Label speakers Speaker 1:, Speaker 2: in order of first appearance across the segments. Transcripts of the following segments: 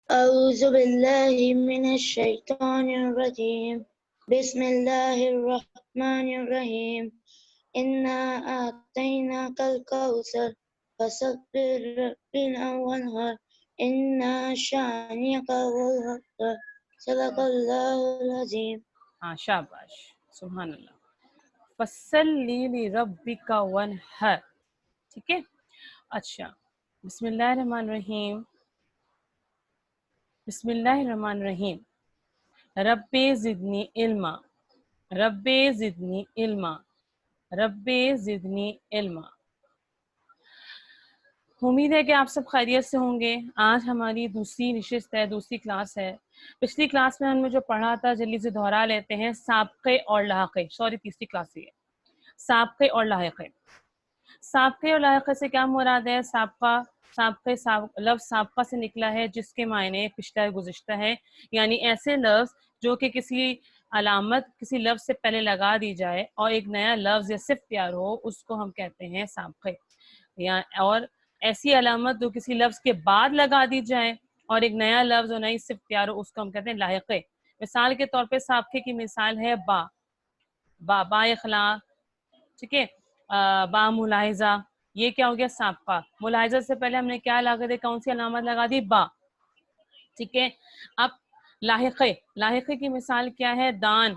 Speaker 1: أعوذ بالله من الشيطان الرجيم بسم الله الرحمن الرحيم إنا أعطيناك الكوثر فصل لربنا وانهر إنا شانئك هو الأبتر صدق الله العظيم.
Speaker 2: ہاں شاباش، سبحان اللہ. فصلی لربک وانحر. ٹھیک ہے. اچھا، بسم اللہ الرحمن الرحیم. بسم اللہ الرحمن الرحیم. رب زدنی علما، رب زدنی علما، رب زدنی علما. امید ہے کہ آپ سب خیریت سے ہوں گے. آج ہماری دوسری نشست ہے، دوسری کلاس ہے. پچھلی کلاس میں ہم نے جو پڑھا تھا جلدی سے دہرا لیتے ہیں. سابقے اور لاحقے، سوری تیسری کلاس ہی ہے. سابقے اور لاحقے. سابقے اور لاحقے سے کیا مراد ہے؟ سابقہ، لفظ سابقہ سے نکلا ہے جس کے معنی پچھلا گزشتہ ہے، یعنی ایسے لفظ جو کہ کسی علامت کسی لفظ سے پہلے لگا دی جائے اور ایک نیا لفظ یا صفت تیار ہو، اس کو ہم کہتے ہیں سابقے. یا اور ایسی علامت جو کسی لفظ کے بعد لگا دی جائے اور ایک نیا لفظ اور نئی صفت تیار ہو، اس کو ہم کہتے ہیں لاحقے. مثال کے طور پہ سابقے کی مثال ہے با، با اخلاق. ٹھیک ہے. با ملاحظہ، یہ کیا ہو گیا؟ سابقہ. ملاحظہ سے پہلے ہم نے کیا لگا دی؟ کون سی علامت لگا دی؟ با. ٹھیک ہے. اب لاحقے، لاحقے کی مثال کیا ہے؟ دان،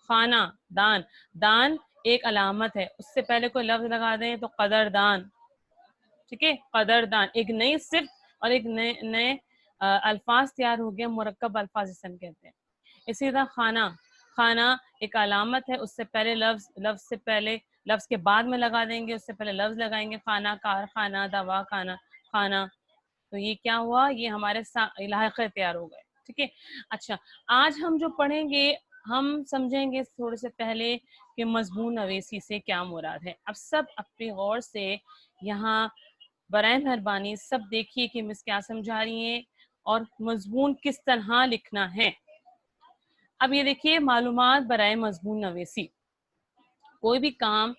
Speaker 2: خانہ، دان. دان ایک علامت ہے، اس سے پہلے کوئی لفظ لگا دیں تو قدردان. ٹھیک ہے. قدردان ایک نئی صفت اور ایک نئے الفاظ تیار ہو گئے، مرکب الفاظ جسے ہم کہتے ہیں. اسی طرح خانہ، خانہ ایک علامت ہے، اس سے پہلے لفظ سے پہلے لفظ کے بعد میں لگا دیں گے، اس سے پہلے لفظ لگائیں گے. خانہ، کارخانہ، دوا خانہ، خانہ. تو یہ کیا ہوا؟ یہ ہمارے لاحقے تیار ہو گئے. ٹھیک ہے. اچھا، آج ہم جو پڑھیں گے ہم سمجھیں گے تھوڑے سے پہلے کہ مضمون نویسی سے کیا مراد ہے. اب سب اپنے غور سے یہاں برائے مہربانی سب دیکھیے کہ مس کیا سمجھا رہی ہیں اور مضمون کس طرح لکھنا ہے. اب یہ دیکھیے، معلومات برائے مضمون نویسی. کوئی بھی کام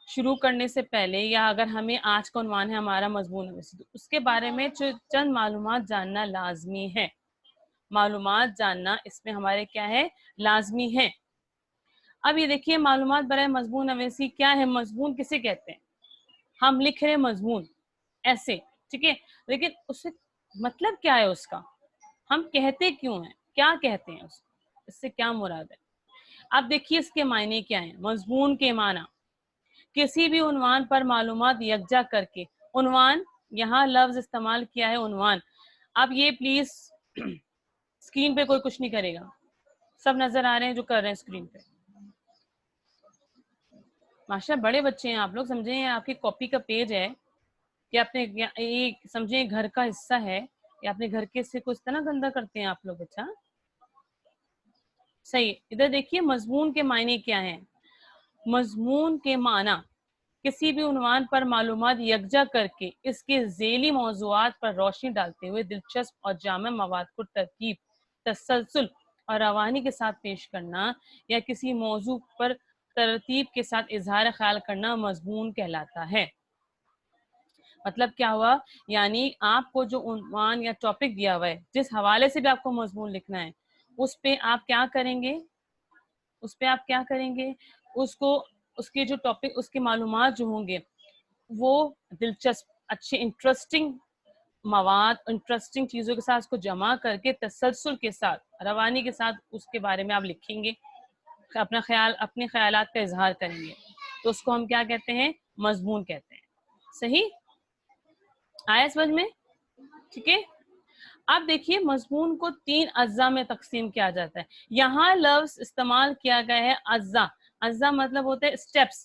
Speaker 2: شروع کرنے سے پہلے یا اگر ہمیں آج کا عنوان ہے ہمارا مضمون نویسی، تو اس کے بارے میں چند معلومات جاننا لازمی ہے. معلومات جاننا اس میں ہمارے کیا ہے؟ لازمی ہے. اب یہ دیکھیے، معلومات برائے مضمون نویسی کیا ہے؟ مضمون کسے کہتے ہیں؟ ہم لکھ رہے مضمون ایسے، ٹھیک ہے، لیکن اس سے مطلب کیا ہے اس کا؟ ہم کہتے کیوں ہیں؟ کیا کہتے ہیں اس سے کیا مراد ہے؟ اب دیکھیے اس کے معنی کیا ہیں. مضمون کے معنی: کسی بھی عنوان پر معلومات یکجا کر کے. عنوان، یہاں لفظ استعمال کیا ہے عنوان. اب یہ پلیز اسکرین پہ کوئی کچھ نہیں کرے گا، سب نظر آ رہے ہیں جو کر رہے ہیں اسکرین پہ. ماشاء بڑے بچے ہیں آپ لوگ، سمجھیں آپ کی کاپی کا پیج ہے کہ اپنے یہ سمجھیں گھر کا حصہ ہے یا اپنے گھر کے حصے کو اس طرح گندا کرتے ہیں آپ لوگ. اچھا صحیح. ادھر دیکھیے مضمون کے معنی کیا ہیں. مضمون کے معنی: کسی بھی عنوان پر معلومات یکجا کر کے اس کے ذیلی موضوعات پر روشنی ڈالتے ہوئے دلچسپ اور جامع مواد کو ترتیب، تسلسل اور روانی کے ساتھ پیش کرنا، یا کسی موضوع پر ترتیب کے ساتھ اظہار خیال کرنا مضمون کہلاتا ہے. مطلب کیا ہوا؟ یعنی آپ کو جو عنوان یا ٹاپک دیا ہوا ہے، جس حوالے سے بھی آپ کو مضمون لکھنا ہے، اس پہ آپ کیا کریں گے؟ اس کو، اس کے جو ٹاپک، اس کی معلومات جو ہوں گے وہ دلچسپ، اچھے، انٹرسٹنگ مواد، انٹرسٹنگ چیزوں کے ساتھ اس کو جمع کر کے تسلسل کے ساتھ، روانی کے ساتھ اس کے بارے میں آپ لکھیں گے، اپنے خیالات کا اظہار کریں گے. تو اس کو ہم کیا کہتے ہیں؟ مضمون کہتے ہیں. صحیح آیا سمجھ میں؟ ٹھیک ہے. اب دیکھیے مضمون کو 3 اجزاء میں تقسیم کیا جاتا ہے. یہاں لفظ استعمال کیا گیا ہے اجزاء. اجزاء مطلب ہوتا ہے اسٹیپس.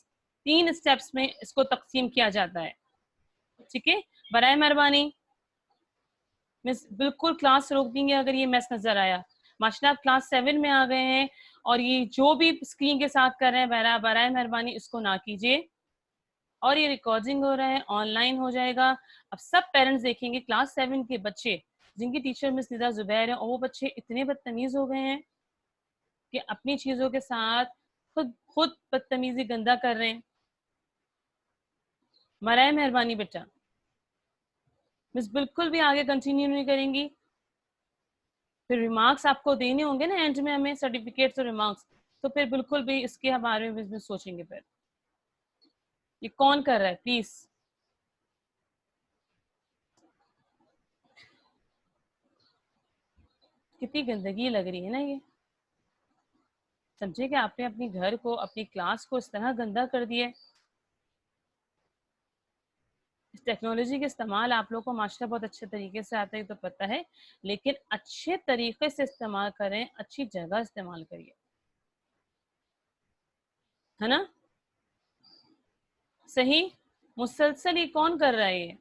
Speaker 2: 3 اسٹیپس میں اس کو تقسیم کیا جاتا ہے. ٹھیک ہے. برائے مہربانی مس بالکل کلاس روک دیں گے اگر یہ میس نظر آیا. ماشاءاللہ آپ کلاس 7 میں آ گئے ہیں اور یہ جو بھی اسکرین کے ساتھ کر رہے ہیں برائے مہربانی اس کو نہ کیجیے. اور یہ ریکارڈنگ ہو رہا ہے، آن لائن ہو جائے گا. اب سب پیرنٹس دیکھیں گے کلاس 7 کے بچے جن کی ٹیچر مس ندا زبیر ہیں، اور وہ بچے اتنے بدتمیز ہو گئے ہیں کہ اپنی چیزوں کے ساتھ خود بدتمیزی گندا کر رہے ہیں. برائے مہربانی بیٹا مس بالکل بھی آگے کنٹینیو نہیں کریں گی. پھر ریمارکس آپ کو دینے ہوں گے نا اینڈ میں ہمیں سرٹیفکیٹس اور ریمارکس, تو پھر بالکل بھی اس کے بارے میں سوچیں گے. پھر یہ کون کر رہا ہے پلیز؟ کتنی گندگی لگ رہی ہے نا یہ. سمجھے کہ آپ نے اپنی گھر کو, اپنی کلاس کو اس طرح گندا کر دیا ہے. اس ٹیکنالوجی کے استعمال آپ لوگوں کو ماشاءاللہ بہت اچھے طریقے سے آتا ہے تو پتہ ہے, لیکن اچھے طریقے سے استعمال کریں, اچھی جگہ استعمال کریے, ہے نا صحیح. مسلسل یہ کون کر رہا ہے؟ یہ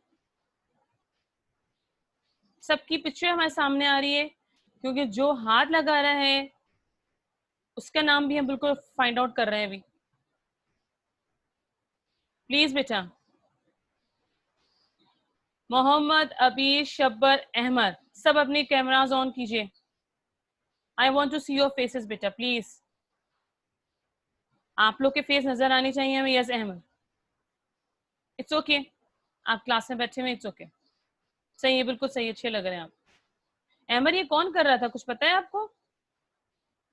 Speaker 2: سب کی پکچر ہمارے سامنے آ رہی ہے, کیونکہ جو ہاتھ لگا رہا ہے اس کا نام بھی ہم بالکل فائنڈ آؤٹ کر رہے ہیں ابھی. پلیز بیٹا. محمد ابی شبر احمد, سب اپنے کیمراز آن کیجئے. I want to see your faces beta please. آپ لوگ کے فیس نظر آنی چاہیے ہمیں. یس احمد, اٹس اوکے, آپ کلاس میں بیٹھے ہوئے, اٹس اوکے, صحیح ہے, بالکل صحیح, اچھے لگ رہے ہیں آپ. احمد یہ کون کر رہا تھا, کچھ پتا ہے آپ کو؟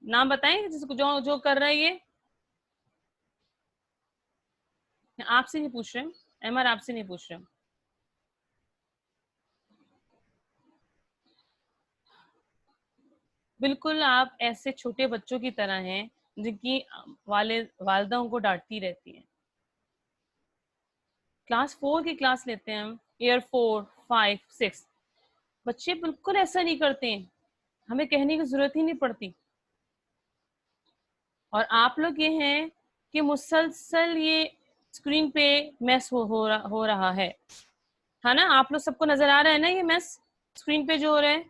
Speaker 2: نام بتائیں جس کو جو کر رہا ہے یہ. آپ سے نہیں پوچھ رہے ہیں احمد, آپ سے نہیں پوچھ رہے ہیں. بالکل آپ ایسے چھوٹے بچوں کی طرح ہیں جن کی والدہ ان کو ڈانٹتی رہتی ہیں. کلاس 4 کی کلاس لیتے ہیں ہم, ایئر 4, 5, 6, بچے بالکل ایسا نہیں کرتے ہیں, ہمیں کہنے کی ضرورت ہی نہیں پڑتی. اور آپ لوگ یہ ہیں کہ مسلسل یہ اسکرین پہ میس ہو رہا ہے نا. آپ لوگ سب کو نظر آ رہا ہے نا یہ میس اسکرین پہ جو ہو رہا ہے.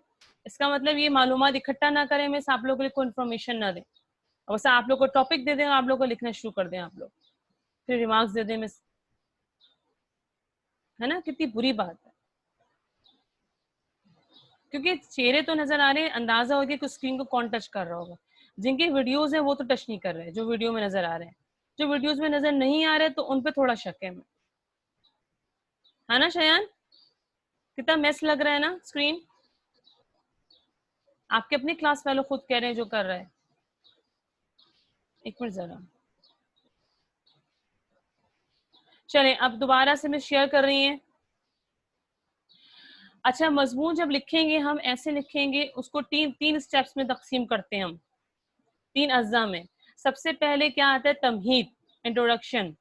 Speaker 2: اس کا مطلب یہ معلومات اکٹھا نہ کریں مس, آپ لوگوں کے لیے کوئی انفارمیشن نہ دیں, بس آپ لوگ کو ٹاپک دے دیں, آپ لوگ کو لکھنا شروع کر دیں, آپ لوگ پھر ریمارکس دے دیں مس, ہے نا. کتنی بری بات ہے, کیونکہ چہرے تو نظر آ رہے ہیں, اندازہ ہو گیا کہ اسکرین کو کون ٹچ کر رہا ہوگا. جن کی ویڈیوز ہیں وہ تو ٹچ نہیں کر رہے, جو ویڈیو میں نظر آ رہے ہیں. جو ویڈیوز میں نظر نہیں آ رہے تو ان پہ تھوڑا شک ہے نا. شیان کتنا میس لگ رہا ہے نا اسکرین. آپ کے اپنی کلاس والوں خود کہہ رہے ہیں جو کر رہا ہے. ایک منٹ ذرا, چلیں اب دوبارہ سے میں شیئر کر رہی ہیں. اچھا, مضمون جب لکھیں گے ہم ایسے لکھیں گے, اس کو تین اسٹیپس میں تقسیم کرتے ہیں ہم, 3 اجزاء میں. سب سے پہلے کیا آتا ہے, تمہید, انٹروڈکشن,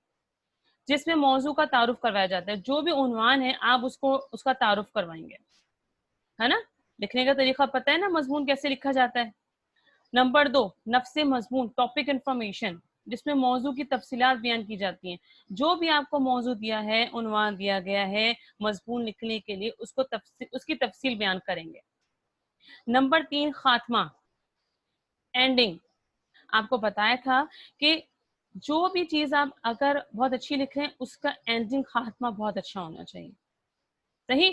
Speaker 2: جس میں موضوع کا تعارف کروایا جاتا ہے. جو بھی عنوان ہے آپ اس کا تعارف کروائیں گے, ہے نا. لکھنے کا طریقہ پتہ ہے نا, مضمون کیسے لکھا جاتا ہے. نمبر 2, نفس مضمون, ٹاپک انفارمیشن, جس میں موضوع کی تفصیلات بیان کی جاتی ہیں. جو بھی آپ کو موضوع دیا ہے, عنوان دیا گیا ہے مضمون لکھنے کے لیے, اس کی تفصیل بیان کریں گے. نمبر 3, خاتمہ, اینڈنگ. آپ کو بتایا تھا کہ جو بھی چیز آپ اگر بہت اچھی لکھ رہے ہیں, اس کا اینڈنگ خاتمہ بہت اچھا ہونا چاہیے. صحیح.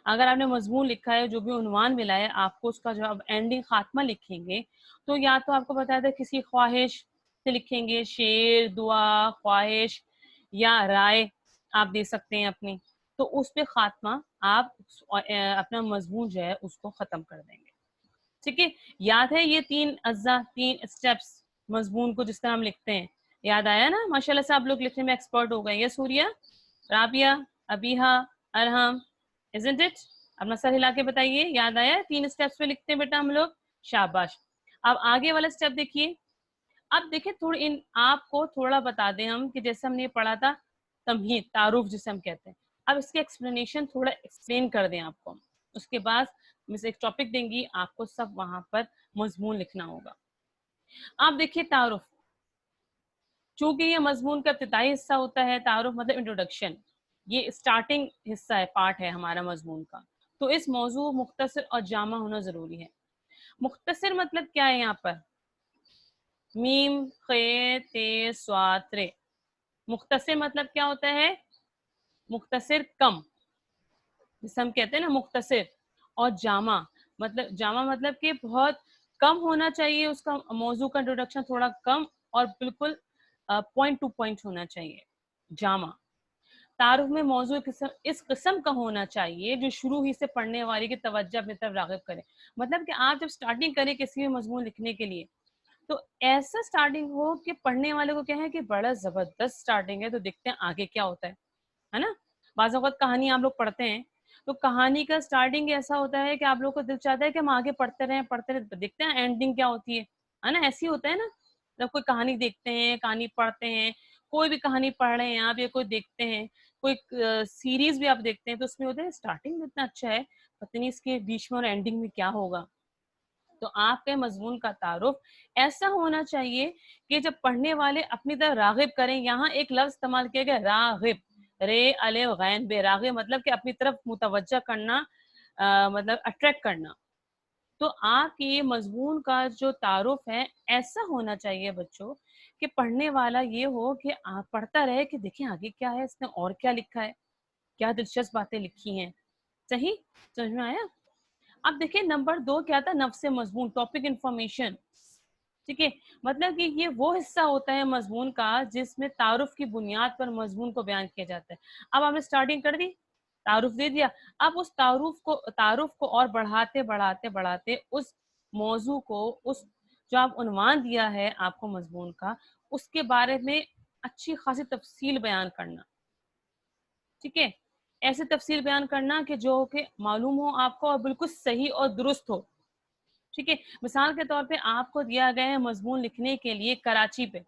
Speaker 2: اگر آپ نے مضمون لکھا ہے, جو بھی عنوان ملا ہے آپ کو, اس کا جو آپ اینڈنگ خاتمہ لکھیں گے تو یا تو آپ کو بتایا تھا کسی خواہش سے لکھیں گے, شعر, دعا, خواہش یا رائے آپ دے سکتے ہیں اپنی, تو اس پہ خاتمہ آپ اپنا مضمون جو ہے اس کو ختم کر دیں گے. ٹھیک ہے, یاد ہے یہ 3 اجزاء, 3 اسٹیپس مضمون کو جس طرح ہم لکھتے ہیں. یاد آیا نا, ماشاءاللہ سے آپ لوگ لکھنے میں ایکسپرٹ ہو گئے. یہ سوریہ, رابعہ, ابیہا, ارہم, isn't it؟ اپنا سر ہلا کے بتائیے, یاد آیا 3 اسٹیپس پہ لکھتے ہیں بیٹا ہم لوگ, شاباش. اب آگے والا اسٹیپ دیکھیے. اب دیکھیں تھوڑی آپ کو تھوڑا بتا دیں ہم کہ جیسے ہم نے پڑھا تھا تمہید, تعارف جسے ہم کہتے ہیں. اب اس کے ایکسپلینیشن تھوڑا ایکسپلین کر دیں آپ کو. اس کے بعد میں ایک ٹاپک دیں گی, آپ کو سب وہاں پر مضمون لکھنا ہوگا. آپ دیکھیے تعارف, چونکہ یہ مضمون کا ابتدائی حصہ ہوتا ہے, تعارف مطلب انٹروڈکشن, یہ اسٹارٹنگ حصہ ہے, پارٹ ہے ہمارا مضمون کا, تو اس موضوع مختصر اور جامع ہونا ضروری ہے. مختصر مطلب کیا ہے یہاں پر, میم خ ت صاد ر. مختصر مطلب کیا ہوتا ہے, مختصر کم, جسے ہم کہتے ہیں نا مختصر. اور جامع مطلب کہ بہت کم ہونا چاہیے, اس کا موضوع کا انٹروڈکشن تھوڑا کم اور بالکل پوائنٹ ٹو پوائنٹ ہونا چاہیے, جامع. तारुफ में मौजू इस किस्म का होना चाहिए जो शुरू ही से पढ़ने वाले की तवज्जो अपनी तरफ राग़िब करे। मतलब कि आप जब स्टार्टिंग करें किसी भी मजमून लिखने के लिए, तो ऐसा स्टार्टिंग हो कि पढ़ने वाले को क्या है कि बड़ा ज़बरदस्त स्टार्टिंग है, तो देखते हैं आगे क्या होता है ना? बाज़ औक़ात कहानी आप लोग पढ़ते हैं, तो कहानी का स्टार्टिंग ऐसा होता है कि आप लोग को दिल चाहता है कि हम आगे पढ़ते रहें, देखते हैं एंडिंग क्या होती है ना? ऐसे ही होता है ना? जब कोई कहानी देखते हैं, कहानी पढ़ते हैं, कोई भी कहानी पढ़ रहे हैं आप या कोई देखते हैं, कोई सीरीज़ भी आप देखते हैं, तो उसमें होता है स्टार्टिंग इतना अच्छा है, पता नहीं इसके बीच में और एंडिंग में क्या होगा। तो आपके मज़मून का तारुफ़ ऐसा होना चाहिए कि जब पढ़ने वाले अपनी तरफ राग़िब करें। यहाँ एक लफ्ज़ इस्तेमाल किया गया राग़िब, रे अलिफ गैन बे, राग़िब मतलब कि अपनी तरफ मुतवज्जह करना, मतलब अट्रैक्ट करना। तो आपके ये मज़मून का जो तारुफ़ है ऐसा होना चाहिए बच्चों कि पढ़ने वाला ये हो कि आप पढ़ता रहे कि देखिए आगे क्या है, इसने और क्या लिखा है, क्या दिलचस्प बातें लिखी हैं। सही? समझ में आया? अब देखिए नंबर 2 क्या था, नफ्स मज़मून, टॉपिक इन्फॉर्मेशन। ठीक है? मतलब कि ये वो हिस्सा होता है मज़मून का जिसमें तारुफ़ की बुनियाद पर मज़मून को बयान किया जाता है। अब आपने स्टार्टिंग कर दी, तारुफ़ दे दिया, अब उस तारुफ़ को और बढ़ाते उस मौज़ू को, उस जो आप उन्वान दिया है आपको मज़मून का, उसके बारे में अच्छी खासी तफ़सील बयान करना। ठीक है? ऐसे तफ़सील बयान करना कि जो कि मालूम हो आपको और बिल्कुल सही और दुरुस्त हो। ठीक है? मिसाल के तौर पे आपको दिया गया है मज़मून लिखने के लिए कराची पे।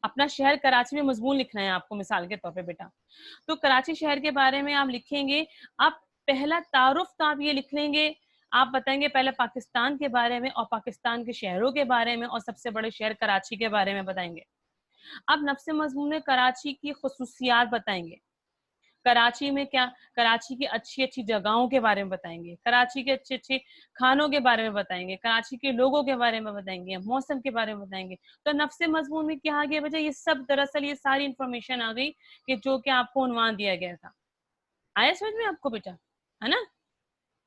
Speaker 2: अपना शहर कराची में मज़मून लिखना है आपको मिसाल के तौर पे बेटा। तो कराची शहर के बारे में आप लिखेंगे, आप पहला तारुफ़ तो आप ये लिख लेंगे, आप बताएँगे पहले पाकिस्तान के बारे में और पाकिस्तान के शहरों के बारे में और सबसे बड़े शहर कराची के बारे में बताएँगे। अब नफ्स मज़मून में कराची की ख़ुसूसियात बताएँगे। कराची में क्या, कराची की अच्छी-अच्छी जगहों के बारे में बताएँगे, कराची के अच्छे-अच्छे खानों के बारे में बताएँगे, कराची के लोगों के बारे में बताएँगे, मौसम के बारे में बताएँगे। तो नफ्स मज़मून में क्या आ गया बेटा, ये सब दरअसल ये सारी इन्फॉर्मेशन आ गई कि जो कि आपको उन्वान दिया गया था। आया समझ में आपको बेटा? है ना?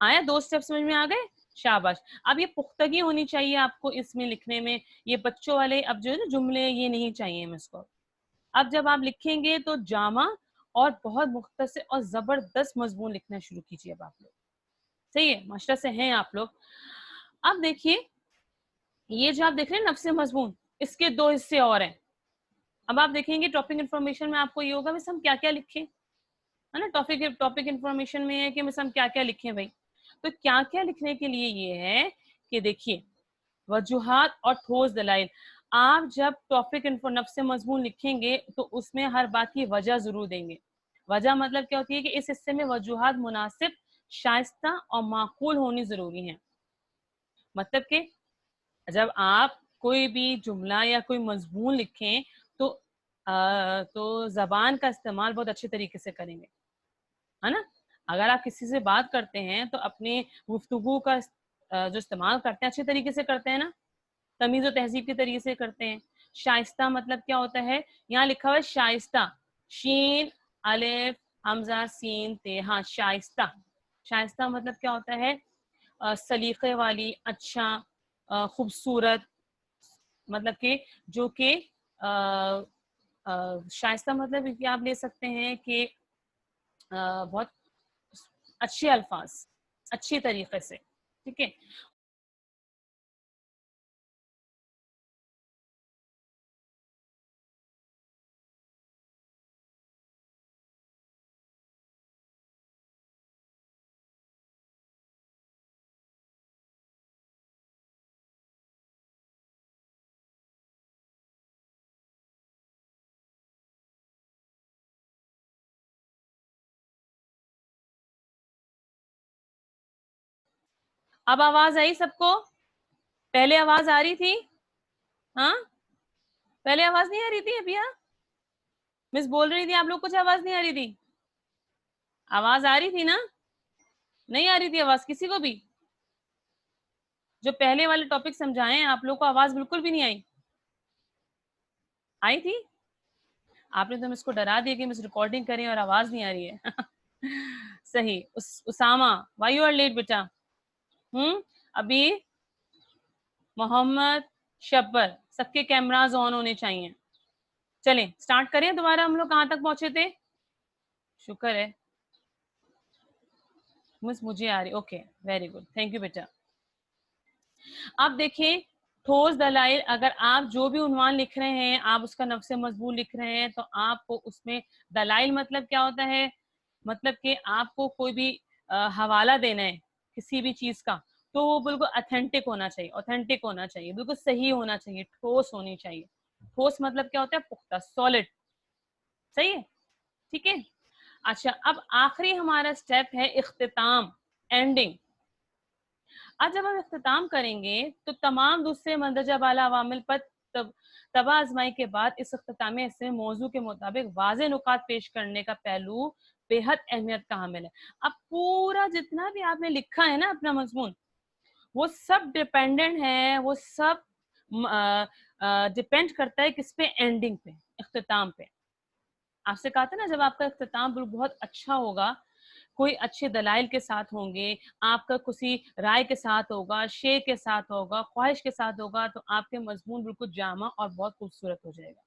Speaker 2: आया 2 स्टेप समझ में आ गए? शाबाश। अब ये पुख्तगी होनी चाहिए आपको इसमें लिखने में, ये बच्चों वाले अब जो है ना जुमले ये नहीं चाहिए मुझको। अब जब आप लिखेंगे तो जामा और बहुत मुख्तसर और ज़बरदस्त मज़मून लिखना शुरू कीजिए अब आप लोग। सही है? माशाल्लाह से हैं आप लोग। अब देखिए, ये जो आप देख रहे हैं नफ्स मज़मून, इसके 2 हिस्से और हैं। अब आप देखेंगे टॉपिक इन्फॉर्मेशन में आपको ये होगा बस हम क्या-क्या लिखें, है ना? टॉपिक इन्फॉर्मेशन में है कि बस हम क्या-क्या लिखें भई। तो क्या-क्या लिखने के लिए ये है कि देखिए, वजूहात और ठोस दलाइल। आप जब टॉपिक नफ्स मज़मून लिखेंगे तो उसमें हर बात की वजह ज़रूर देंगे। वजह मतलब क्या होती है कि इस हिस्से में वजूहात मुनासिब, शाइस्ता और माक़ूल होनी ज़रूरी हैं। मतलब कि जब आप कोई भी जुमला या कोई मज़मून लिखें तो तो ज़बान का इस्तेमाल बहुत अच्छे तरीके से करेंगे, है ना? अगर आप किसी से बात करते हैं तो अपने गुफ्तगू का जो इस्तेमाल करते हैं अच्छे तरीके से करते हैं ना? तमीज़ और तहज़ीब के तरीके से करते हैं। शाइस्ता मतलब क्या होता है? यहाँ लिखा हुआ है शाइस्ता, शीन, अलिफ, हमज़ा, सीन, ते, हाँ, शाइस्ता। शाइस्ता मतलब क्या होता है? सलीक़े वाली, अच्छा, खूबसूरत, मतलब कि जो कि शाइस्ता मतलब कि आप ले सकते हैं कि बहुत अच्छे अल्फ़ाज़, अच्छी तरीके से, ठीक है? अब आवाज़ आई सबको? पहले आवाज़ आ रही थी? हाँ? पहले आवाज़ नहीं आ रही थी अभी? हाँ? मिस बोल रही थी आप लोग कुछ आवाज़ नहीं आ रही थी? आवाज़ आ रही थी ना? नहीं आ रही थी आवाज़ किसी को भी? जो पहले वाले टॉपिक समझाए हैं आप लोग को आवाज़ बिल्कुल भी नहीं आई? आई थी? आपने तो मुझको डरा दिया कि मिस रिकॉर्डिंग कर रही हैं और आवाज़ नहीं आ रही है। सही। Usama, why you are late बेटा? अभी मोहम्मद, शब्बर, सबके कैमरास ऑन होने चाहिए। चलें स्टार्ट करें दोबारा. हम लोग कहाँ तक पहुंचे थे? शुक्र है मुझे आ रही. Okay very good, thank you बेटा. अब देखिए ठोस दलाइल, अगर आप जो भी उन्वान लिख रहे हैं, आप उसका नफ्स मजबूर लिख रहे हैं, तो आपको उसमें दलाइल मतलब क्या होता है, मतलब कि आपको कोई भी हवाला देना है किसी भी चीज का, तो वो बिल्कुल ऑथेंटिक होना चाहिए, ऑथेंटिक होना चाहिए, बिल्कुल सही होना चाहिए, ठोस होनी चाहिए. ठोस मतलब क्या होता है? पुख्ता, सॉलिड. सही है, ठीक है. अच्छा, अब आखिरी हमारा स्टेप है इख्तिताम, एंडिंग. आज जब हम इख्तिताम करेंगे तो तमाम दूसरे मंदरजा बाला अवामिल पर तबा आजमाई के बाद इस इख्तितामी हिस्से में मौजू के मुताबिक वाज़े नुकात पेश करने का पहलू बेहद अहमियत का हामिल है. अब पूरा जितना भी आपने लिखा है ना अपना मजमून, वो सब डिपेंडेंट है, वो सब डिपेंड करता है किस पे? एंडिंग पे, इख्तिताम पे. आपसे कहा था ना जब आपका इख्तिताम बहुत अच्छा होगा, कोई अच्छे दलाइल के साथ होंगे, आपका किसी राय के साथ होगा, शेर के साथ होगा, ख्वाहिश के साथ होगा, तो आपके मजमून बिल्कुल जामा और बहुत खूबसूरत हो जाएगा.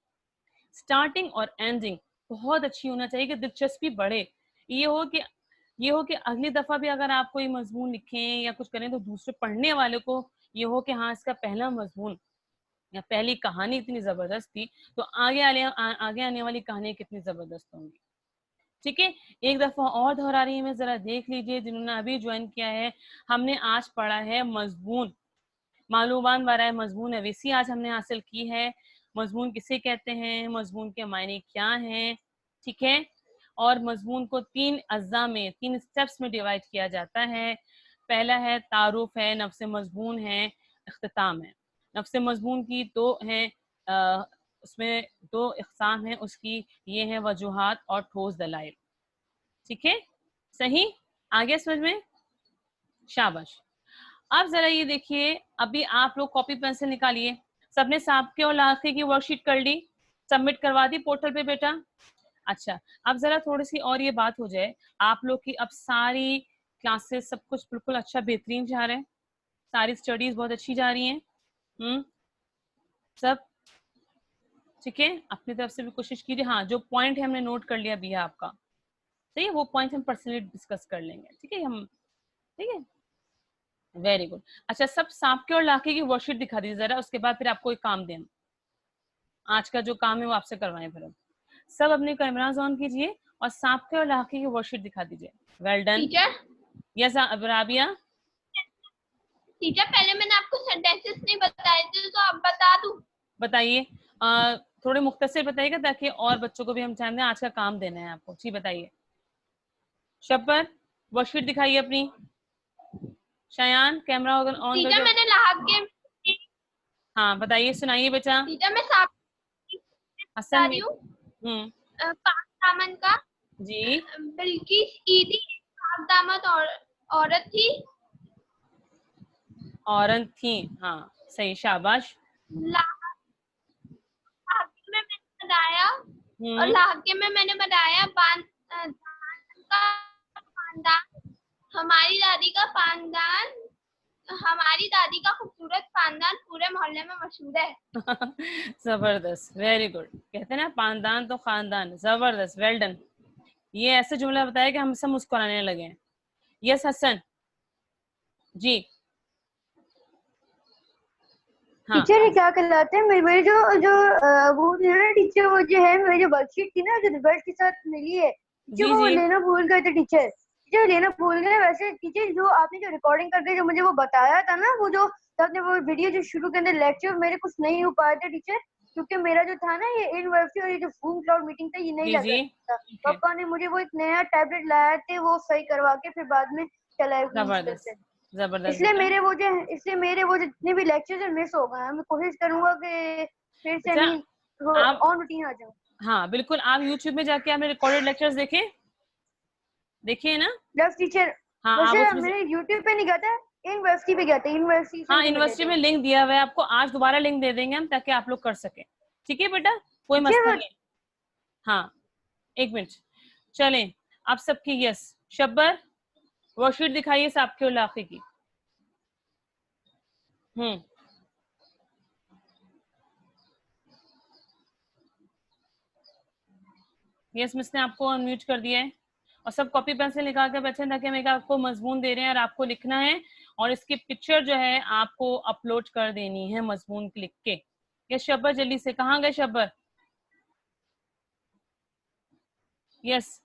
Speaker 2: स्टार्टिंग और एंडिंग बहुत अच्छी होना चाहिए कि दिलचस्पी बढ़े. ये हो कि अगली दफा भी अगर आप कोई मजमून लिखें या कुछ करें तो दूसरे पढ़ने वाले को ये हो कि हाँ इसका पहला मजमून या पहली कहानी इतनी जबरदस्त थी, तो आगे आने वाली कहानी कितनी जबरदस्त होंगी. ठीक है, एक दफा और दोहरा रही है मैं, जरा देख लीजिए जिन्होंने अभी ज्वाइन किया है. हमने आज पढ़ा है मजमून, मालूमात बराए मजमून नवीसी आज हमने हासिल की है. मजमून किसे कहते हैं, मजमून के मायने क्या हैं, ठीक है. और मजमून को 3 अज्जा में, 3 स्टेप्स में डिवाइड किया जाता है. पहला है तारुफ है, नफ्स मजमून है, इख्तिताम है. नफ्स मजमून की 2 हैं, उसमें 2 इक़साम हैं उसकी, ये हैं वजूहात और ठोस दलाइल. ठीक है, सही आ गया समझ में? शाबाश. अब जरा ये देखिए, अभी आप लोग कॉपी पेंसिल निकालिए. सबने साबके और लाखे की वर्कशीट कर ली, सबमिट करवा दी पोर्टल पे बेटा? अच्छा, अब जरा थोड़ी सी और ये बात हो जाए, आप लोग की अब सारी क्लासेस सब कुछ बिल्कुल अच्छा बेहतरीन जा रहा है, सारी स्टडीज बहुत अच्छी जा रही हैं. सब ठीक है, अपनी तरफ से भी कोशिश कीजिए. हाँ, जो पॉइंट है हमने नोट कर लिया भी है आपका, सही है, वो पॉइंट हम पर्सनली डिस्कस कर लेंगे. ठीक है, हम ठीक है, वेरी गुड. अच्छा, सब सांप और लाखे की वर्कशीट दिखा दीजिए जरा, उसके बाद फिर आपको एक काम दें. आज का जो काम है वो आपसे करवाएं. फिर हम सब अपने कैमरास ऑन कीजिए और सांप और लाखे की वर्कशीट दिखा दीजिए. Well done.
Speaker 3: Teacher
Speaker 2: yes Rabia.
Speaker 3: Teacher पहले मैंने आपको सेंटेंसेस नहीं बताए थे, तो आप बता दूं?
Speaker 2: बताइए, थोड़े मुख्तसर बताइएगा ताकि और बच्चों को भी हम चाहते हैं आज का काम देना है आपको. जी बताइए. शब्बर वर्कशीट दिखाइए अपनी. शयान कैमरा ऑन
Speaker 3: टीचर
Speaker 2: करके.
Speaker 3: मैंने लाहक के,
Speaker 2: हाँ बताइए, सुनाइए बेटा.
Speaker 3: टीचर मैं साफ बता
Speaker 2: हसन
Speaker 3: रही हूँ.
Speaker 2: हम्म,
Speaker 3: पाक दामन का.
Speaker 2: जी.
Speaker 3: बिल्किस ईदी पाक दामन औरत थी.
Speaker 2: औरत थी, हाँ सही, शाबाश.
Speaker 3: लाहक में मैंने बताया, और
Speaker 2: हम्म,
Speaker 3: लाहके में मैंने बताया दान का खानदान, हमारी दादी का खानदान, हमारी दादी का खूबसूरत खानदान पूरे मोहल्ले में मशहूर है.
Speaker 2: जबरदस्त, वेरी गुड. कहते हैं ना पानदान तो खानदान. जबरदस्त, वेल डन. ये ऐसे जुमला बताया कि हम सब मुस्कुराने लगे हैं. यस हसन जी. हाँ
Speaker 1: टीचर ये क्या कहलाते हैं? मेरे जो जो वो है ना टीचर, वो जो है मेरी जो वर्कशीट थी ना जो रिजल्ट के साथ मिली है टीचर,
Speaker 2: जी
Speaker 1: वो
Speaker 2: जी
Speaker 1: लेना भूल गए थे टीचर. टीचर लेना भूल गए. वैसे टीचर जो आपने जो रिकॉर्डिंग करके जो मुझे वो बताया था ना, वो जो आपने वो वीडियो जो शुरू के अंदर लेक्चर, मेरे कुछ नहीं हो पाए थे टीचर, क्योंकि मेरा जो था ना ये यूनिवर्सिटी और ये जो जूम क्लाउड मीटिंग था ये नहीं
Speaker 2: जी
Speaker 1: लग
Speaker 2: जी.
Speaker 1: रहा था.
Speaker 2: ओके,
Speaker 1: पापा ने मुझे वो एक नया टैबलेट लाया थे, वो सही करवा के फिर बाद में चलाए मुश्किल
Speaker 2: जबरदस्त,
Speaker 1: से.
Speaker 2: जबरदस्त
Speaker 1: इसलिए
Speaker 2: बेटा.
Speaker 1: मेरे वो जितने भी लेक्चर्स हैं मिस हो गए हैं. मैं कोशिश करूंगा कि फिर से
Speaker 2: अच्छा,
Speaker 1: नहीं
Speaker 2: आप
Speaker 1: ऑन रूटीन आ जाऊं.
Speaker 2: हाँ बिल्कुल, आप यूट्यूब में जाके आपने रिकॉर्डेड लेक्चर्स देखे, देखिए ना.
Speaker 1: प्लस टीचर
Speaker 2: हाँ आप
Speaker 1: वैसे
Speaker 2: उसमें से,
Speaker 1: मैंने यूट्यूब पे नहीं गया था, यूनिवर्सिटी पे गया था, यूनिवर्सिटी से
Speaker 2: हाँ
Speaker 1: मुझे मिले
Speaker 2: यूनिवर्सिटी
Speaker 1: थे.
Speaker 2: में लिंक दिया हुआ है आपको, आज दोबारा लिंक दे देंगे हम ताकि आप लोग कर सकें. ठीक है बेटा, कोई मसला
Speaker 1: टीचर
Speaker 2: नहीं है. हाँ एक मिनट, चलें. आप सबकी यस. शब्बर वर्कशीट दिखाइए सबके इलाके की. हम्म, यस मिस ने आपको अनम्यूट कर दिया है, और सब कॉपी पेंसिल निकाल कर बैठे ताकि मैं आपको मजमून दे रहे हैं और आपको लिखना है और इसकी पिक्चर जो है आपको अपलोड कर देनी है मजमून लिख के। यस शब्बर जल्दी से, कहाँ गए शब्बर? यस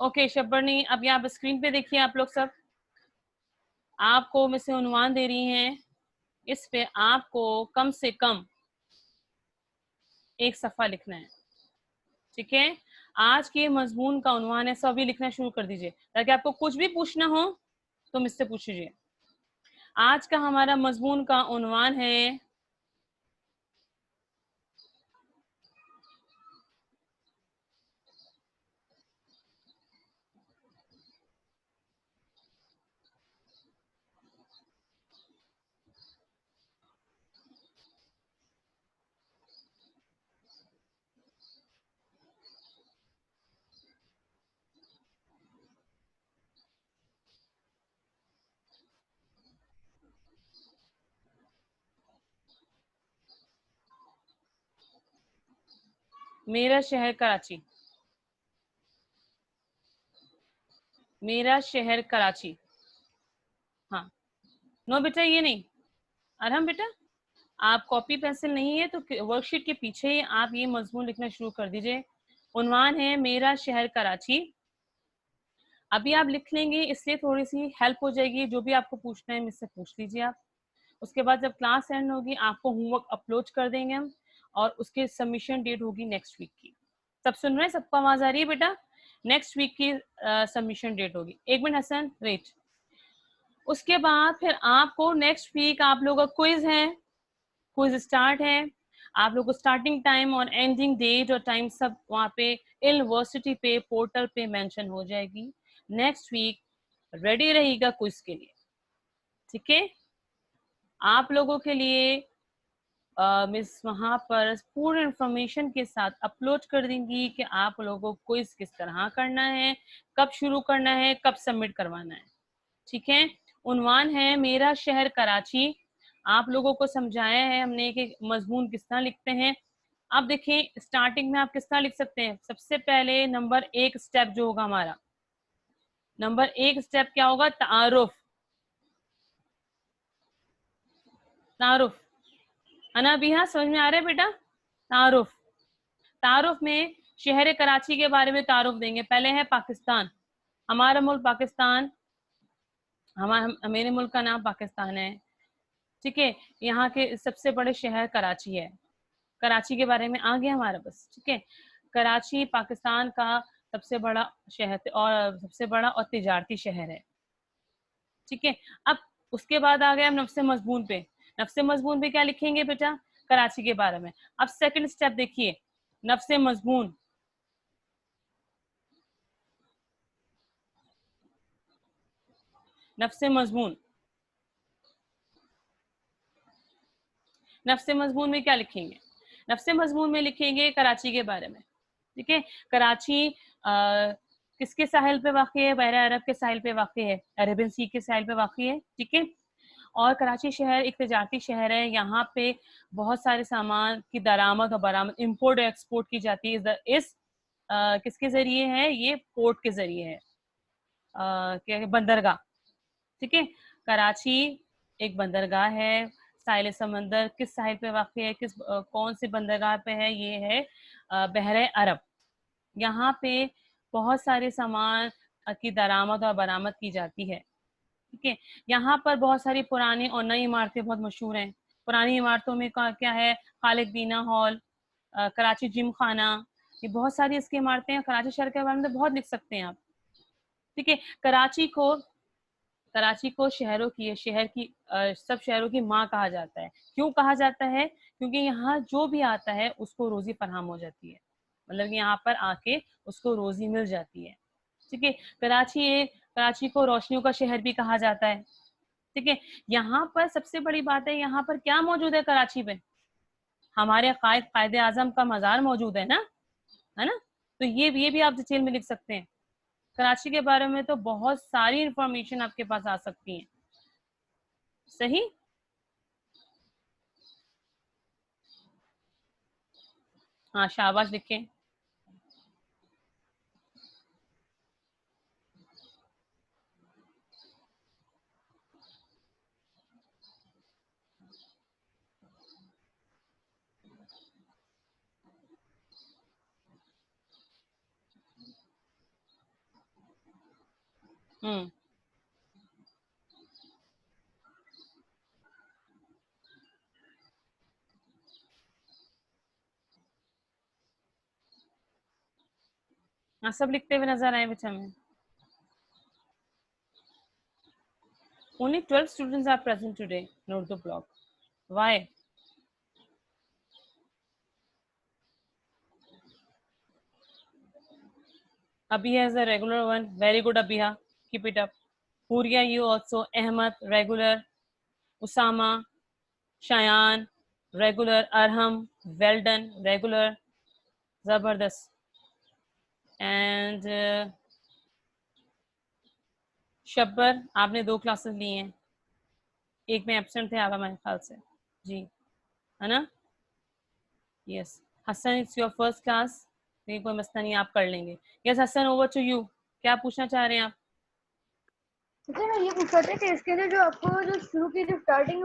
Speaker 2: ओके शब्बर नहीं, अब यहाँ स्क्रीन पे देखिए आप लोग सब, आपको मैं से उन्वान दे रही हैं, इस पे आपको कम से कम एक सफ़ा लिखना है, ठीक है। आज के मजमून का उन्वान है, सभी लिखना शुरू कर दीजिए ताकि आपको कुछ भी पूछना हो तो मुझसे पूछ लीजिए। आज का हमारा मजमून का उन्वान है मेरा शहर कराची। मेरा शहर कराची। हाँ नो बेटा ये नहीं, अरहम बेटा आप कॉपी पेंसिल नहीं है तो वर्कशीट के पीछे ही आप ये मजमून लिखना शुरू कर दीजिए। उन्वान है मेरा शहर कराची। अभी आप लिख लेंगे इसलिए थोड़ी सी हेल्प हो जाएगी, जो भी आपको पूछना है मुझसे पूछ लीजिए आप। उसके बाद जब क्लास एंड होगी आपको होमवर्क अपलोड कर देंगे हम, और उसके सबमिशन डेट होगी नेक्स्ट वीक की। सब सुन रहे हैं? सबको आवाज आ रही है बेटा? नेक्स्ट वीक की सबमिशन डेट होगी। एक मिनट हसन वेट। उसके बाद फिर आपको नेक्स्ट वीक आप लोगों का क्विज है, क्विज स्टार्ट है। आप लोगों को स्टार्टिंग टाइम और एंडिंग डेट और टाइम सब वहाँ पे यूनिवर्सिटी पे पोर्टल पे मेंशन हो जाएगी। नेक्स्ट वीक रेडी रहेगा क्विज के लिए, ठीक है। आप लोगों के लिए मिस वहाँ पर पूरी इंफॉर्मेशन के साथ अपलोड कर देंगी कि आप लोगों को क्विज किस तरह करना है, कब शुरू करना है, कब सबमिट करवाना है, ठीक है। उन्वान है मेरा शहर कराची। आप लोगों को समझाया है हमने कि मजमून किस तरह लिखते हैं। अब देखें स्टार्टिंग में आप किस तरह लिख सकते हैं। सबसे पहले नंबर 1 स्टेप जो होगा हमारा, नंबर 1 स्टेप क्या होगा? तारुफ। तारुफ अना बिहा समझ में आ रहा है बेटा? तारुफ। तारुफ में शहर कराची के बारे में तारुफ देंगे। पहले है पाकिस्तान, हमारा मुल्क पाकिस्तान, मेरे मुल्क का नाम पाकिस्तान है, ठीक है। यहाँ के सबसे बड़े शहर कराची है। कराची के बारे में आ गया हमारा बस, ठीक है। कराची पाकिस्तान का सबसे बड़ा शहर और सबसे बड़ा और तिजारती शहर है, ठीक है। अब उसके बाद आ गया हम नफ्से मजमून पे। नफ्से मजमून पे क्या लिखेंगे बेटा? कराची के बारे में। अब सेकंड स्टेप देखिए, नफ्से मजमून। नफ्से मजमून, नफ्से मजमून में क्या लिखेंगे? नफ्से मजमून में लिखेंगे कराची के बारे में, ठीक है। कराची किसके साहिल पे वाक़ है? बहर अरब के साहिल पे वाक़ है, अरेबियन सी के साहिल पे वाक़ है, ठीक है। और कराची शहर एक तजारती शहर है। यहाँ पे बहुत सारे सामान की दरामद और बरामद, इम्पोर्ट और एक्सपोर्ट की जाती है। इस किसके जरिए है? ये पोर्ट के जरिए है, क्या बंदरगाह, ठीक है। कराची एक बंदरगाह है। साहिल समंदर किस साहिल पे वाक़ है? कौन से बंदरगाह पे है? ये है बहर अरब। यहाँ पे बहुत सारे सामान की दरामद और बरामद की जाती है, ठीक है। यहाँ पर बहुत सारी पुरानी और नई इमारतें बहुत मशहूर हैं। पुरानी इमारतों में क्या है? खालिद दीना हॉल, कराची जिम खाना, ये बहुत सारी इसकी इमारतें हैं। कराची शहर के बारे में बहुत लिख सकते हैं आप, ठीक है। कराची को शहरों की सब शहरों की माँ कहा जाता है। क्यों कहा जाता है? क्योंकि यहाँ जो भी आता है उसको रोजी फराहम हो जाती है, मतलब यहाँ पर आके उसको रोजी मिल जाती है, ठीक है। कराची को रोशनियों का शहर भी कहा जाता है, ठीक है। यहाँ पर सबसे बड़ी बात है, यहाँ पर क्या मौजूद है कराची में? हमारे कायदे आजम का मजार मौजूद है ना, है ना। तो ये भी आप डिटेल में लिख सकते हैं। कराची के बारे में तो बहुत सारी इंफॉर्मेशन आपके पास आ सकती है, सही। हाँ शाबाश लिखें. हाँ सब लिखते हुए नजर आए बच्चा में. Only 12 students are present today in Urdu block. Why? Abhiya is a regular one. Very good, Abhiya. Keep it up. Huria, you also. Ahmad, regular. Usama, Shayan, regular. Arham, well done, regular. Zabardast. And Shabbar, आपने 2 classes ली हैं, एक में absent थे आप हमारे ख्याल से जी, है ना? Yes. Hasan, it's your first class. ये कोई मसला नहीं, आप कर लेंगे. Yes Hasan, over to you. क्या पूछना चाह रहे हैं आप?
Speaker 1: सर मैं ये पूछ रहा था कि इसके लिए जो आपको जो शुरू की जो स्टार्टिंग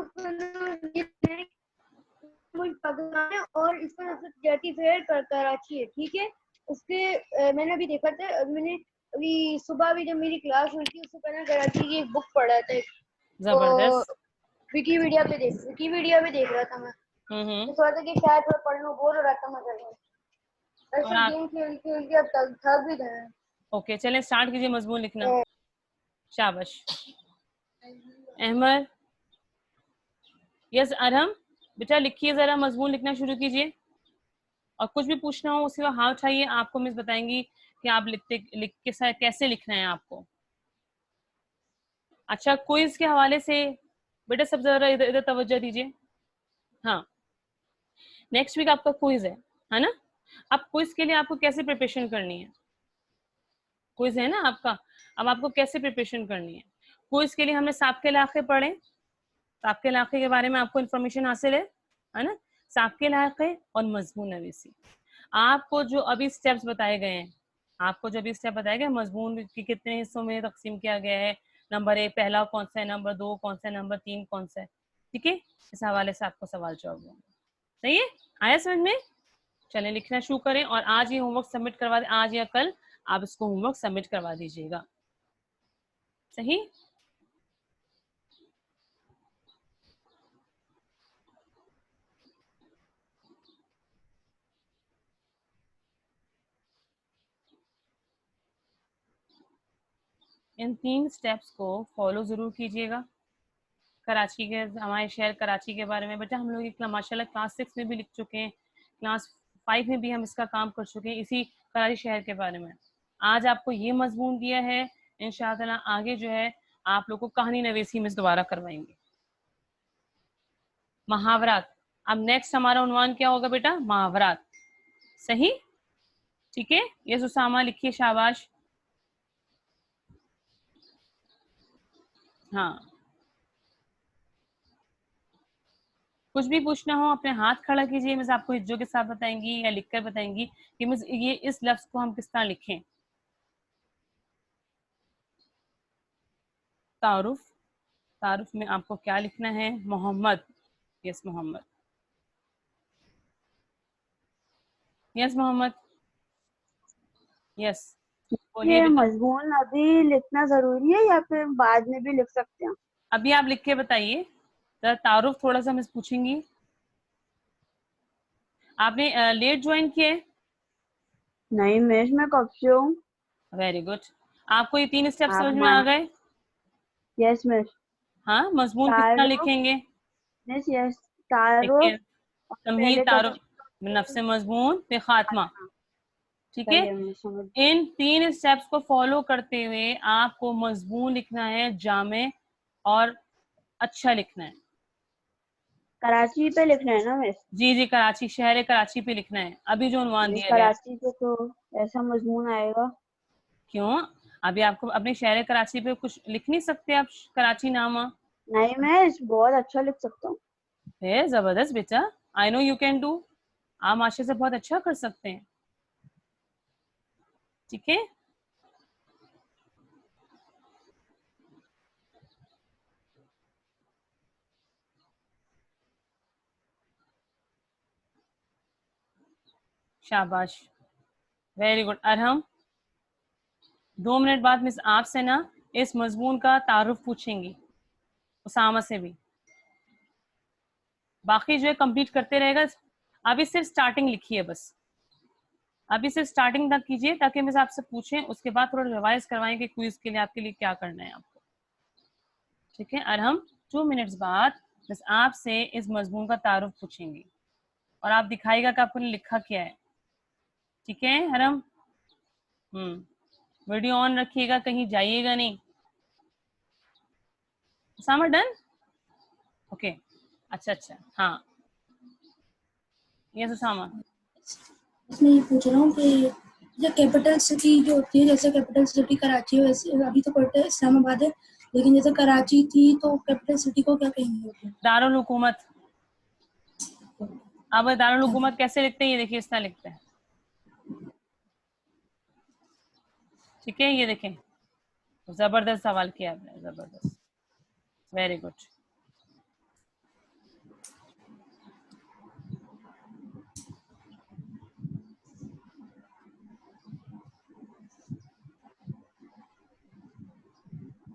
Speaker 1: पाकिस्तान है और इस पर जाती फेयर कराची है, ठीक है. उसके मैंने अभी देखा था, मैंने अभी सुबह भी जब मेरी क्लास हुई थी उससे पहले कराची की एक बुक पढ़ा था.
Speaker 2: जबरदस्त.
Speaker 1: विकीपीडिया पे देख रहा था मैं. थोड़ा था कि शायद मैं पढ़ लूं, बोर हो रहा था मैं. ऐसे गेम खेल के अब थक भी गए.
Speaker 2: ओके, चलें स्टार्ट कीजिए मजमून लिखना. शाबाश. अहमद. यस अरहम, बेटा लिखिए जरा, मजमून लिखना शुरू कीजिए. और कुछ भी पूछना हो उसके बाद हाथ उठाइए, आपको मिस बताएंगी कि आप लिख के कैसे लिखना है आपको. अच्छा, क्विज के हवाले से बेटा सब जरा इधर तवज्जो दीजिए. हाँ, नेक्स्ट वीक आपका क्विज है ना? अब क्विज के लिए आपको कैसे प्रिपरेशन करनी है? क्विज है ना आपका, अब आपको कैसे प्रिपरेशन करनी है? क्विज के लिए हमने साबके इलाके पढ़े, साबके इलाके के बारे में आपको इन्फॉर्मेशन हासिल है ना? साबके इलाके और मजमून नवीसी. आपको जो अभी स्टेप्स बताए गए हैं, मजमून की कितने हिस्सों में तकसीम किया गया है, नंबर 1 पहला कौन सा है, नंबर 2 कौन सा है, नंबर 3 कौन सा है, ठीक है? इस हवाले से आपको सवाल जवाब होगा. सही है? आया समझ में? चलें लिखना शुरू करें और आज ये होमवर्क सबमिट करवा दें. आज या कल आप इसको होमवर्क सबमिट करवा दीजिएगा. सही? इन 3 स्टेप्स को फॉलो ज़रूर कीजिएगा. कराची के, हमारे शहर कराची के बारे में बेटा हम लोग एक माशाल्लाह क्लास 6 में भी लिख चुके हैं, क्लास 5 में भी हम इसका काम कर चुके हैं इसी कराची शहर के बारे में. आज आपको ये मजमून दिया है, इंशाअल्लाह आगे जो है आप लोग को कहानी नवीसी में दोबारा करवाएंगे. मुहावरात. अब नेक्स्ट हमारा उन्वान क्या होगा बेटा? मुहावरात. सही? ठीक है. ये सुसामा लिखिए, शाबाश. हाँ, कुछ भी पूछना हो अपने हाथ खड़ा कीजिए, मिस आपको हिज्जों के साथ बताएंगी या लिखकर बताएंगी कि मिस ये इस लफ्ज को हम किस तरह लिखें. तारुफ. तारुफ में आपको क्या लिखना है? Mohammad. Yes Mohammad. Yes Mohammad. Yes बोलिए.
Speaker 4: ये मजमून अभी लिखना जरूरी है या फिर बाद में भी लिख सकते हैं?
Speaker 2: अभी आप लिख के बताइए. तारुफ थोड़ा सा मिस पूछेंगी. आपने लेट ज्वाइन किया है?
Speaker 4: नहीं मिस, मैं कब से हूँ.
Speaker 2: Very good. आपको ये 3 स्टेप समझ में आ गए?
Speaker 4: Yes miss.
Speaker 2: हाँ, मजमून किस तरह लिखेंगे?
Speaker 4: मिस यस, तारुफ,
Speaker 2: तमहीद, तारुफ, नफ्स मजमून पे खात्मा. ठीक है. इन 3 स्टेप्स को फॉलो करते हुए आपको मजमून लिखना है, जामे और अच्छा लिखना है.
Speaker 4: कराची पे लिखना है ना मिस?
Speaker 2: जी जी, कराची, शहर कराची पे लिखना है. अभी जो उन्वान दिया गया.
Speaker 4: कराची पे तो ऐसा मजमून आएगा.
Speaker 2: क्यों? अभी आपको अपने शहर कराची पे कुछ लिख नहीं सकते आप? कराची नामा.
Speaker 4: नहीं मिस, बहुत अच्छा लिख सकता हूँ.
Speaker 2: जबरदस्त बेटा, I know you can do. آپ معاشرے سے بہت اچھا کر سکتے ہیں. ٹھیک ہے, شاباش, ویری گڈ. ارحم 2 منٹ بعد مس آپ سے نا اس مضمون کا تعارف پوچھیں گی, اسامہ سے بھی. باقی جو ہے کمپلیٹ کرتے رہے گا. ابھی صرف اسٹارٹنگ لکھی ہے بس, ابھی صرف اسٹارٹنگ تک کیجیے تاکہ مس آپ سے پوچھیں, اس کے بعد تھوڑا ریوائز کروائیں کہ کوئز کے لیے آپ کے لیے کیا کرنا ہے آپ کو. ٹھیک ہے, ارحم 2 منٹس بعد بس آپ سے اس مضمون کا تعارف پوچھیں گی اور آپ دکھائے گا کہ آپ نے لکھا کیا ہے. ٹھیک ہے ارحم, ویڈیو آن رکھیے گا, کہیں جائیے گا نہیں. اسامہ ڈن؟ اوکے, اچھا اچھا, ہاں یس اسامہ.
Speaker 5: اس میں یہ پوچھ رہا ہوں کہ جو کیپٹل سٹی جو ہوتی ہے, جیسے کیپٹل سٹی کراچی ہے, ویسے ابھی تو کوئٹہ اسلام آباد ہے, لیکن جیسے کراچی تھی تو کیپٹل سٹی کو کیا کہیں گے؟
Speaker 2: دارالحکومت. اب دارالحکومت کیسے لکھتے ہیں, یہ دیکھیے اس طرح لکھتے ہیں. ٹھیک ہے, یہ دیکھیں, زبردست سوال کیا آپ نے, زبردست, ویری گڈ.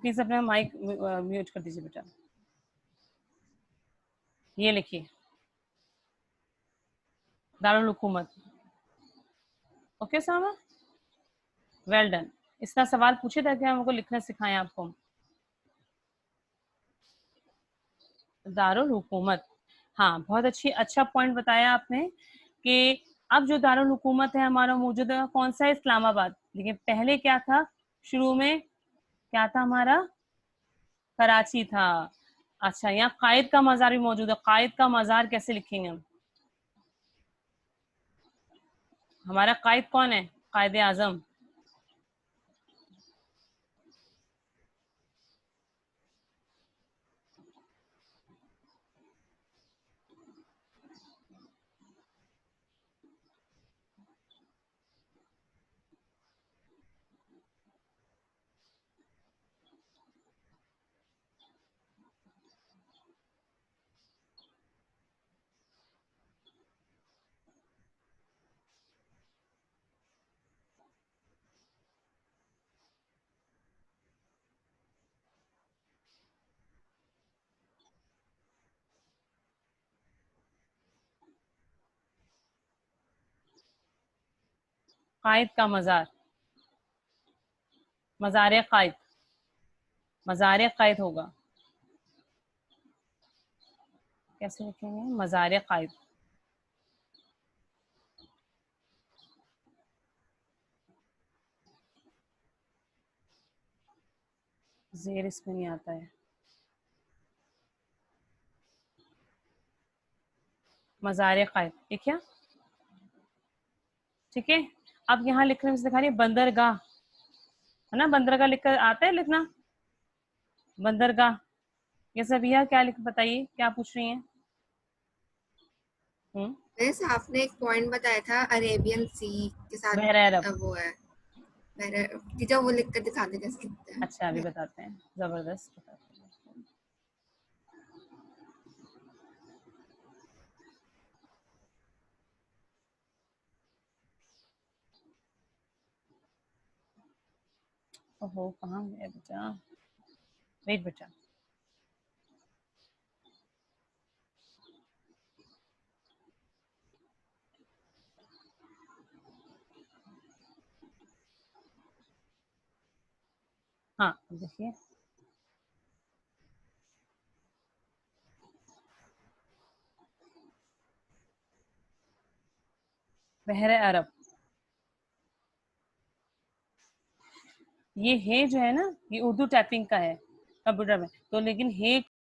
Speaker 2: پلیز اپنا مائک میوٹ کر دیجیے بیٹا. یہ لکھیے دارالحکومت. Okay Sama, well done. اس طرح سوال پوچھے تاکہ ہم کو لکھنا سکھائیں آپ کو. دارالحکومت, ہاں بہت اچھا پوائنٹ بتایا آپ نے کہ اب جو دارالحکومت ہے ہمارا موجود ہے کون سا ہے, اسلام آباد. لیکن پہلے کیا تھا, شروع میں کیا تھا ہمارا, کراچی تھا. اچھا, یہاں قائد کا مزار بھی موجود ہے. قائد کا مزار کیسے لکھیں گے ہم؟ ہمارا قائد کون ہے, قائد اعظم. قائد کا مزار, مزار قائد, مزار قائد ہوگا. کیسے لکھیں گے, مزار قائد. زیر اس میں نہیں آتا ہے, مزار قائد. ٹھیک ہے, ٹھیک ہے. اب یہاں لکھنے میں دکھا رہی ہے بندرگاہ, ہے نا, بندرگاہ لکھ کر آتا ہے لکھنا, بندرگاہ. یہ سبیہ کیا لکھ, بتائیے کیا پوچھ رہی ہیں؟
Speaker 6: ویسے آپ نے ایک پوائنٹ بتایا تھا عربین سی کے ساتھ,
Speaker 2: بحر عرب.
Speaker 6: وہ ہے جو وہ لکھ کر دکھا دیں کیسے لکھتے ہیں.
Speaker 2: اچھا, ابھی بتاتے ہیں, زبردست بتاتے ہیں. اوہو, کہاں گیا بیٹا, ویٹ بیٹا. ہاں دیکھیے, بحر عرب. یہ ہے جو ہے نا, یہ اردو ٹائپنگ کا ہے کمپیوٹر میں تو, لیکن ہے